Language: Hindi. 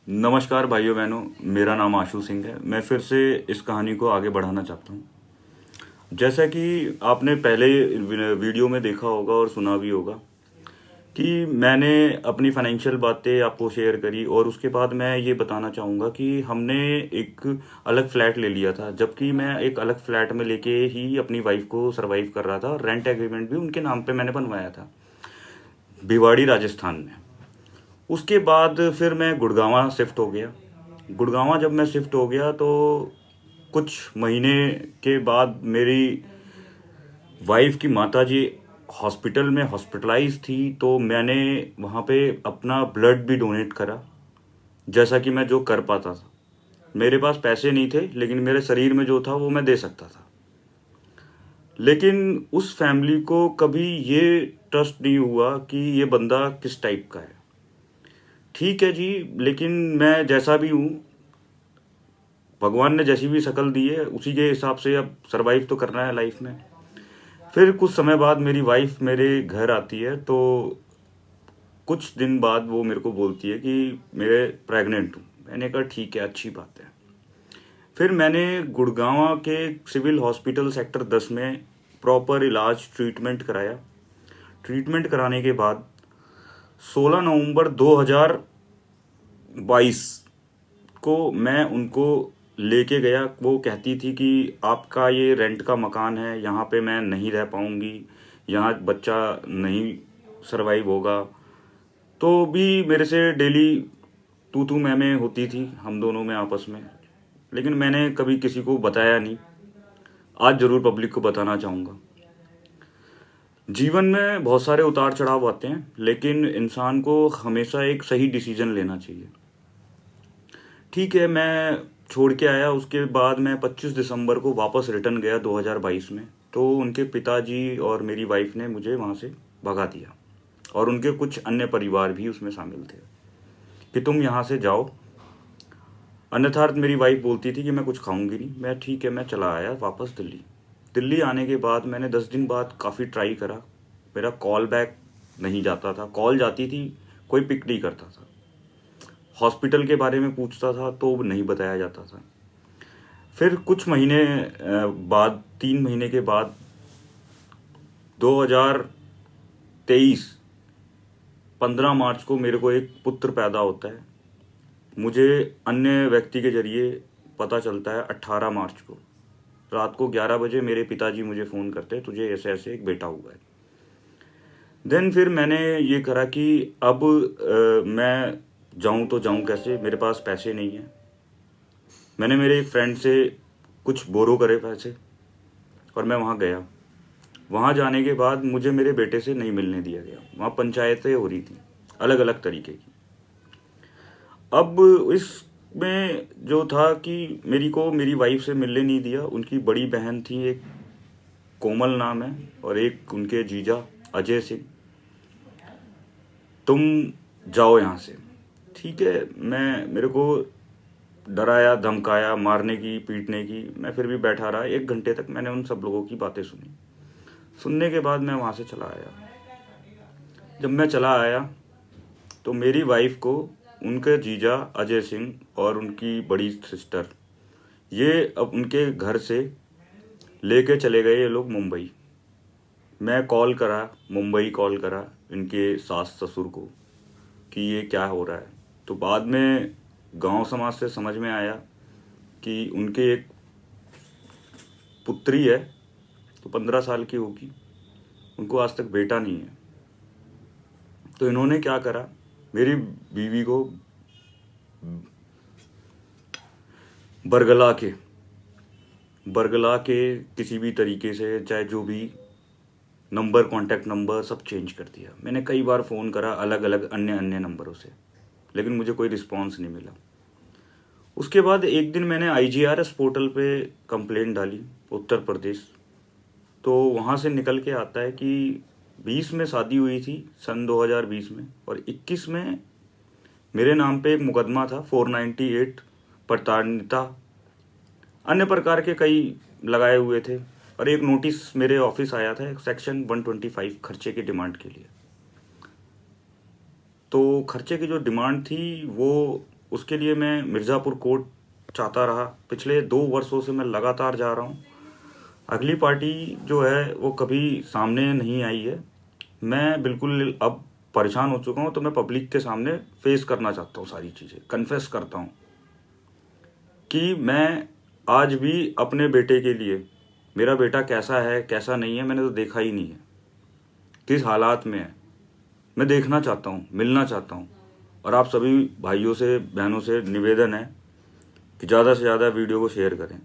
नमस्कार भाइयों बहनों, मेरा नाम आशु सिंह है। मैं फिर से इस कहानी को आगे बढ़ाना चाहता हूँ। जैसा कि आपने पहले वीडियो में देखा होगा और सुना भी होगा कि मैंने अपनी फाइनेंशियल बातें आपको शेयर करी, और उसके बाद मैं ये बताना चाहूँगा कि हमने एक अलग फ्लैट ले लिया था, जबकि मैं एक अलग फ्लैट में लेके ही अपनी वाइफ को सरवाइव कर रहा था, और रेंट एग्रीमेंट भी उनके नाम पे मैंने बनवाया था, भिवाड़ी राजस्थान में। उसके बाद फिर मैं गुड़गांव शिफ्ट हो गया। गुड़गांव जब मैं शिफ्ट हो गया तो कुछ महीने के बाद मेरी वाइफ की माताजी हॉस्पिटल में हॉस्पिटलाइज थी, तो मैंने वहाँ पे अपना ब्लड भी डोनेट करा, जैसा कि मैं जो कर पाता था। मेरे पास पैसे नहीं थे, लेकिन मेरे शरीर में जो था वो मैं दे सकता था। लेकिन उस फैमिली को कभी ये ट्रस्ट नहीं हुआ कि ये बंदा किस टाइप का है। ठीक है जी, लेकिन मैं जैसा भी हूँ, भगवान ने जैसी भी शक्ल दी है उसी के हिसाब से अब सरवाइव तो करना है लाइफ में। फिर कुछ समय बाद मेरी वाइफ मेरे घर आती है, तो कुछ दिन बाद वो मेरे को बोलती है कि मेरे प्रेग्नेंट हूँ। मैंने कहा ठीक है, अच्छी बात है। फिर मैंने गुड़गांव के सिविल हॉस्पिटल सेक्टर 10 में प्रॉपर इलाज ट्रीटमेंट कराया। ट्रीटमेंट कराने के बाद 16 नवंबर 2022 को मैं उनको लेके गया। वो कहती थी कि आपका ये रेंट का मकान है, यहाँ पे मैं नहीं रह पाऊंगी, यहाँ बच्चा नहीं सरवाइव होगा। तो भी मेरे से डेली तू तू मैं होती थी हम दोनों में आपस में, लेकिन मैंने कभी किसी को बताया नहीं। आज जरूर पब्लिक को बताना चाहूँगा। जीवन में बहुत सारे उतार चढ़ाव आते हैं, लेकिन इंसान को हमेशा एक सही डिसीजन लेना चाहिए। ठीक है, मैं छोड़ के आया। उसके बाद मैं 25 दिसंबर को वापस रिटर्न गया 2022 में। तो उनके पिताजी और मेरी वाइफ ने मुझे वहाँ से भगा दिया, और उनके कुछ अन्य परिवार भी उसमें शामिल थे कि तुम यहाँ से जाओ। अन्यथा मेरी वाइफ बोलती थी कि मैं कुछ खाऊंगी नहीं। मैं ठीक है, मैं चला आया वापस दिल्ली। दिल्ली आने के बाद मैंने 10 दिन बाद काफ़ी ट्राई करा। मेरा कॉल बैक नहीं जाता था, कॉल जाती थी कोई पिक नहीं करता था। हॉस्पिटल के बारे में पूछता था तो नहीं बताया जाता था। फिर कुछ महीने बाद, 3 महीने के बाद, 2023 15 मार्च को मेरे को एक पुत्र पैदा होता है। मुझे अन्य व्यक्ति के जरिए पता चलता है 18 मार्च को रात को 11 बजे मेरे पिताजी मुझे फ़ोन करते हैं, तुझे ऐसे ऐसे एक बेटा हुआ है। देन फिर मैंने ये करा कि अब मैं जाऊं तो जाऊं कैसे, मेरे पास पैसे नहीं है। मैंने मेरे एक फ्रेंड से कुछ बोरो करे पैसे, और मैं वहाँ गया। वहाँ जाने के बाद मुझे मेरे बेटे से नहीं मिलने दिया गया। वहाँ पंचायतें हो रही थी अलग अलग तरीके की। अब इसमें जो था कि मेरी को मेरी वाइफ से मिलने नहीं दिया। उनकी बड़ी बहन थी, एक कोमल नाम है, और एक उनके जीजा अजय सिंह। तुम जाओ यहाँ से। ठीक है, मैं मेरे को डराया धमकाया, मारने की पीटने की। मैं फिर भी बैठा रहा। 1 घंटे तक मैंने उन सब लोगों की बातें सुनी। सुनने के बाद मैं वहाँ से चला आया। जब मैं चला आया तो मेरी वाइफ को उनके जीजा अजय सिंह और उनकी बड़ी सिस्टर, ये अब उनके घर से लेके चले गए ये लोग मुंबई। मैं कॉल करा, मुंबई कॉल करा इनके सास ससुर को कि ये क्या हो रहा है। तो बाद में गांव समाज से समझ में आया कि उनके एक पुत्री है, तो 15 साल की होगी, उनको आज तक बेटा नहीं है। तो इन्होंने क्या करा, मेरी बीवी को बरगला के किसी भी तरीके से, चाहे जो भी नंबर, कांटेक्ट नंबर सब चेंज कर दिया। मैंने कई बार फ़ोन करा अलग अलग अन्य अन्य नंबरों से, लेकिन मुझे कोई रिस्पॉन्स नहीं मिला। उसके बाद एक दिन मैंने IGRS पोर्टल पे कंप्लेंट डाली, उत्तर प्रदेश। तो वहाँ से निकल के आता है कि 20 में शादी हुई थी, सन 2020 में, और 21 में मेरे नाम पे एक मुकदमा था 498 प्रताड़निता, अन्य प्रकार के कई लगाए हुए थे। और एक नोटिस मेरे ऑफिस आया था सेक्शन 125 खर्चे की डिमांड के लिए। तो खर्चे की जो डिमांड थी वो उसके लिए मैं मिर्ज़ापुर कोर्ट चाहता रहा। पिछले 2 वर्षों से मैं लगातार जा रहा हूँ। अगली पार्टी जो है वो कभी सामने नहीं आई है। मैं बिल्कुल अब परेशान हो चुका हूँ, तो मैं पब्लिक के सामने फेस करना चाहता हूँ सारी चीज़ें, कन्फेस करता हूँ कि मैं आज भी अपने बेटे के लिए, मेरा बेटा कैसा है कैसा नहीं है मैंने तो देखा ही नहीं है, किस हालात में है, मैं देखना चाहता हूँ, मिलना चाहता हूँ। और आप सभी भाइयों से बहनों से निवेदन है कि ज़्यादा से ज़्यादा वीडियो को शेयर करें।